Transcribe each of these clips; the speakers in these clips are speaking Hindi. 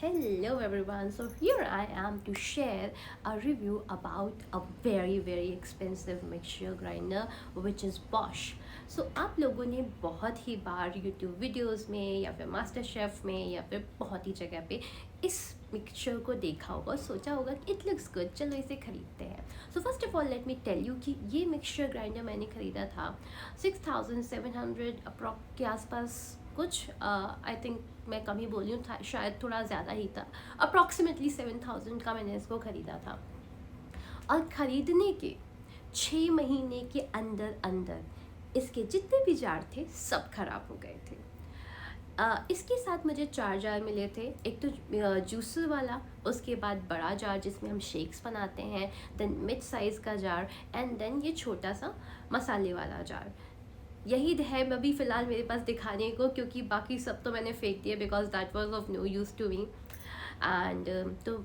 Hello everyone, so here I am to share a review about a very expensive mixture grinder which is Bosch. So आप लोगों ने बहुत ही बार YouTube वीडियोस में या फिर मास्टर शेफ में या फिर बहुत ही जगह पे इस मिक्सचर को देखा होगा, सोचा होगा कि इट लुक्स गुड, चलो इसे खरीदते हैं. So first of all let me tell you कि ये मिक्सचर ग्राइंडर मैंने ख़रीदा था 6700 अप्रॉक्स के आसपास कुछ. आई थिंक मैं कम ही बोली हूँ, था शायद थोड़ा ज़्यादा ही था. अप्रॉक्सीमेटली 7000 का मैंने इसको ख़रीदा था और ख़रीदने के 6 महीने के अंदर अंदर इसके जितने भी जार थे सब खराब हो गए थे. इसके साथ मुझे 4 जार मिले थे. एक तो जूसर वाला, उसके बाद बड़ा जार जिसमें हम शेक्स बनाते हैं, देन मिड साइज़ का जार एंड देन ये छोटा सा मसाले वाला जार. यही है अभी फ़िलहाल मेरे पास दिखाने को, क्योंकि बाकी सब तो मैंने फेंक दिए because that was of no use to me. And तो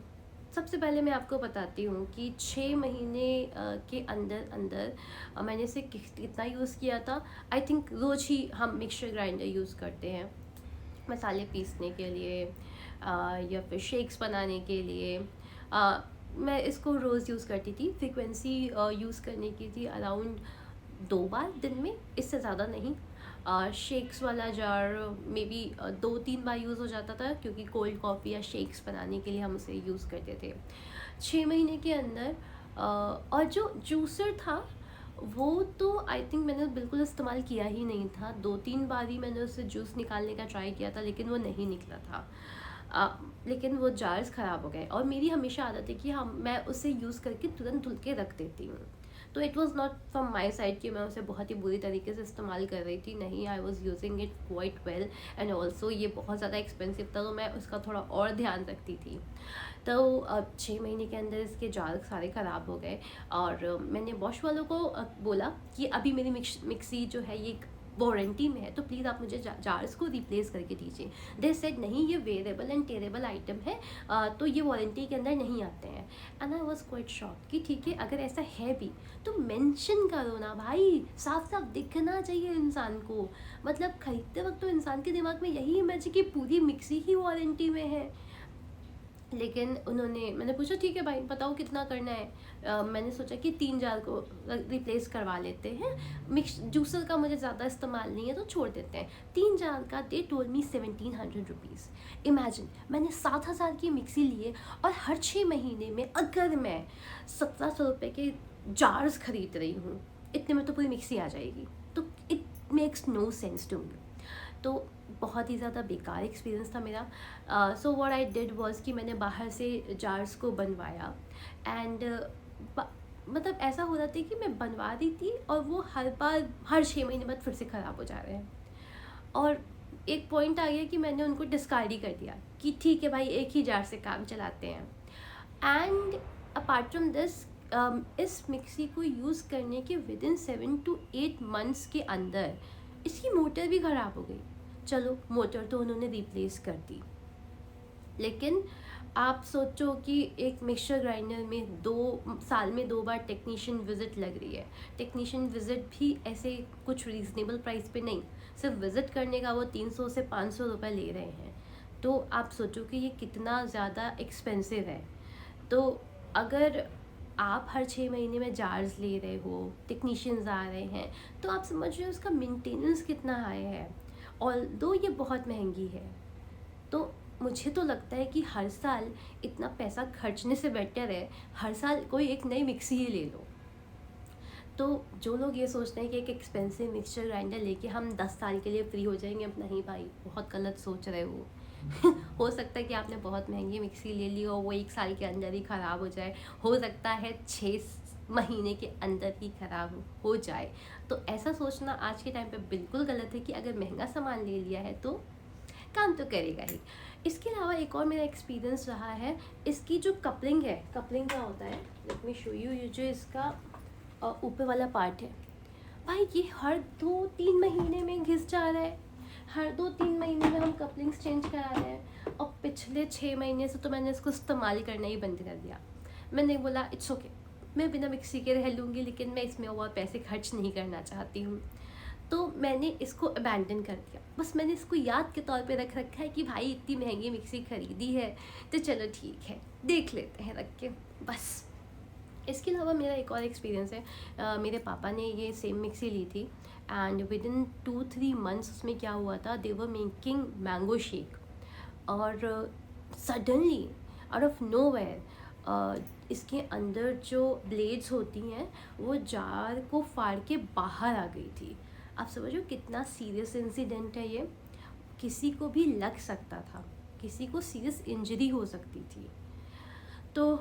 सबसे पहले मैं आपको बताती हूँ कि 6 महीने के अंदर अंदर मैंने इसे कितना यूज़ किया था. आई थिंक रोज़ ही हम मिक्सचर ग्राइंडर यूज़ करते हैं मसाले पीसने के लिए या फिर शेक्स बनाने के लिए. मैं इसको रोज़ यूज़ करती थी. फ्रिक्वेंसी यूज़ करने की थी अराउंड 2 बार दिन में, इससे ज़्यादा नहीं. शेक्स वाला jar may be 2-3 bar use हो जाता था, क्योंकि कोल्ड कॉफ़ी या शेक्स बनाने के लिए हम उसे यूज़ करते थे 6 महीने के अंदर. और जो जूसर था वो तो आई थिंक मैंने बिल्कुल इस्तेमाल किया ही नहीं था. 2-3 बार ही मैंने उससे जूस निकालने का ट्राई किया था, लेकिन वो नहीं निकला था. लेकिन वो जार्स ख़राब हो गए और मेरी हमेशा आदत है कि मैं उसे यूज़ करके तुरंत धुल के रख देती हूँ. तो it was not from my side कि मैं उसे बहुत ही बुरी तरीके से इस्तेमाल कर रही थी. नहीं, I was using it quite well. And also ये बहुत ज़्यादा एक्सपेंसिव था, तो मैं उसका थोड़ा और ध्यान रखती थी. तो 6 महीने के अंदर इसके जार सारे ख़राब हो गए और मैंने बॉश वालों को बोला कि अभी मेरी मिक्सी जो है ये वारंटी में है, तो प्लीज़ आप मुझे जार्स को रिप्लेस करके दीजिए. दे सेड नहीं, ये वेरेबल एंड टेरेबल आइटम है, तो ये वारंटी के अंदर नहीं आते हैं. And I was quite shock कि ठीक है, अगर ऐसा है भी तो मेंशन करो ना भाई, साफ साफ दिखना चाहिए इंसान को. मतलब खरीदते वक्त तो इंसान के दिमाग में यही इमेज है कि पूरी मिक्सी ही वारंटी में है. लेकिन मैंने पूछा ठीक है भाई बताओ कितना करना है. मैंने सोचा कि 3 जार को रिप्लेस करवा लेते हैं. मिक्स जूसर का मुझे ज़्यादा इस्तेमाल नहीं है तो छोड़ देते हैं. 3 जार का they told me 1700 rupees. Imagine, मैंने 7000 की मिक्सी लिए और हर 6 महीने में अगर मैं 1700 रुपये के जार्स खरीद रही हूँ, इतने में तो पूरी मिक्सी आ जाएगी. तो it makes no sense to me. तो बहुत ही ज़्यादा बेकार एक्सपीरियंस था मेरा. So what I did was कि मैंने बाहर से जार्स को बनवाया. एंड मतलब ऐसा हो रहा था कि मैं बनवा दी थी और वो हर 6 महीने बाद फिर से ख़राब हो जा रहे हैं. और एक पॉइंट आ गया कि मैंने उनको डिस्कार्ड ही कर दिया कि ठीक है भाई, एक ही जार से काम चलाते हैं. एंड अपार्ट फ्रॉम दिस, इस मिक्सी को यूज़ करने के विदिन 7 to 8 मंथ्स के अंदर इसकी मोटर भी ख़राब हो गई. चलो मोटर तो उन्होंने रिप्लेस कर दी, लेकिन आप सोचो कि एक मिक्सचर ग्राइंडर में 2 साल में 2 बार टेक्नीशियन विज़िट लग रही है. टेक्नीशियन विज़िट भी ऐसे कुछ रीज़नेबल प्राइस पे नहीं, सिर्फ विज़िट करने का वो 300 से 500 रुपये ले रहे हैं. तो आप सोचो कि ये कितना ज़्यादा एक्सपेंसिव है. तो अगर आप हर 6 महीने में जार्स ले रहे हो, टेक्नीशियंस आ रहे हैं, तो आप समझ रहे हो उसका मेंटेनेंस कितना हाई है. और दो ये बहुत महंगी है. तो मुझे तो लगता है कि हर साल इतना पैसा खर्चने से बेटर है हर साल कोई एक नई मिक्सी ही ले लो. तो जो लोग ये सोचते हैं कि एक एक्सपेंसिव मिक्सचर ग्राइंडर लेके हम 10 साल के लिए फ्री हो जाएंगे, अब नहीं भाई, बहुत गलत सोच रहे हो. हो सकता है कि आपने बहुत महंगी मिक्सी ले ली और वो 1 साल के अंदर ही ख़राब हो जाए. हो सकता है 6 महीने के अंदर ही ख़राब हो जाए. तो ऐसा सोचना आज के टाइम पे बिल्कुल गलत है कि अगर महंगा सामान ले लिया है तो काम तो करेगा ही. इसके अलावा एक और मेरा एक्सपीरियंस रहा है, इसकी जो कपलिंग है, कपलिंग क्या होता है, लेट मी शो यू. ये जो इसका ऊपर वाला पार्ट है भाई, ये हर 2-3 महीने में घिस जा रहा है. हर 2-3 महीने में हम कपलिंग्स चेंज करा रहे हैं. और पिछले 6 महीने से तो मैंने इसको इस्तेमाल करना ही बंद कर दिया. मैंने बोला इट्स ओके, मैं बिना मिक्सी के रह लूँगी, लेकिन मैं इसमें और पैसे खर्च नहीं करना चाहती हूँ. तो मैंने इसको अबैंडन कर दिया। बस मैंने इसको याद के तौर पे रख रखा है कि भाई इतनी महंगी मिक्सी खरीदी है तो चलो ठीक है देख लेते हैं रख के बस। इसके अलावा मेरा एक और एक्सपीरियंस है, मेरे पापा ने ये सेम मिक्सी ली थी एंड विद इन 2-3 मंथ्स उसमें क्या हुआ था, दे वर मेकिंग मैंगो शेक और सडनली आउट ऑफ नोवेयर इसके अंदर जो ब्लेड्स होती हैं वो जार को फाड़ के बाहर आ गई थी। आप समझो कितना सीरियस इंसिडेंट है ये, किसी को भी लग सकता था, किसी को सीरियस इंजरी हो सकती थी। तो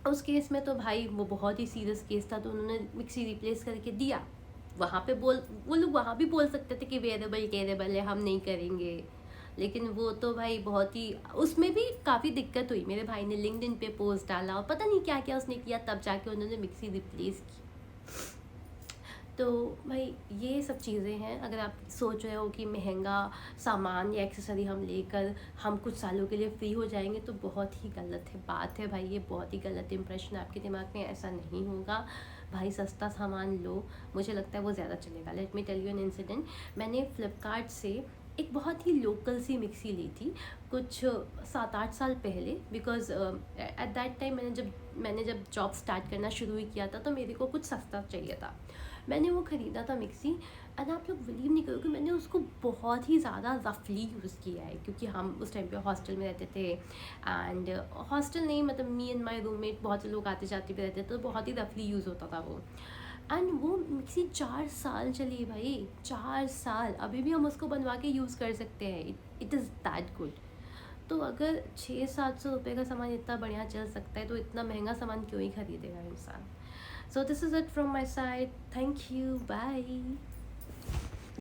उस केस में तो भाई वो बहुत ही सीरियस केस था, तो उन्होंने मिक्सी रिप्लेस करके दिया। वहाँ पे वो लोग वहाँ भी बोल सकते थे कि वेरेबल टेरेबल है हम नहीं करेंगे, लेकिन वो तो भाई बहुत ही, उसमें भी काफ़ी दिक्कत हुई। मेरे भाई ने लिंक्डइन पे पोस्ट डाला और पता नहीं क्या क्या उसने किया, तब जाके उन्होंने मिक्सी रिप्लेस की। तो भाई ये सब चीज़ें हैं, अगर आप सोच रहे हो कि महंगा सामान या एक्सेसरी हम लेकर हम कुछ सालों के लिए फ्री हो जाएंगे तो बहुत ही गलत है बात है भाई, ये बहुत ही गलत इंप्रेशन आपके दिमाग में, ऐसा नहीं होगा भाई। सस्ता सामान लो, मुझे लगता है वो ज़्यादा चलेगा। Let me tell you an incident. मैंने फ़्लिपकार्ट से एक बहुत ही लोकल सी मिक्सी ली थी कुछ 7-8 साल पहले, बिकॉज एट दैट टाइम मैंने जब जॉब स्टार्ट करना शुरू ही किया था तो मेरे को कुछ सस्ता चाहिए था। मैंने वो ख़रीदा था मिक्सी एंड आप लोग बिलीव नहीं करोगे, मैंने उसको बहुत ही ज़्यादा रफली यूज़ किया है, क्योंकि हम उस टाइम पे हॉस्टल में रहते थे एंड हॉस्टल नहीं मतलब मी एंड माय रूममेट बहुत से लोग आते जाते भी रहते थे, तो बहुत ही रफली यूज़ होता था वो। एंड वो मिक्सी 4 साल चली भाई, 4 साल, अभी भी हम उसको बनवा के यूज़ कर सकते हैं। It is that good. तो अगर 600-700 रुपये का सामान इतना बढ़िया चल सकता है तो इतना महंगा सामान क्यों ही खरीदेगा इंसान। So this is it from my side. Thank you. Bye.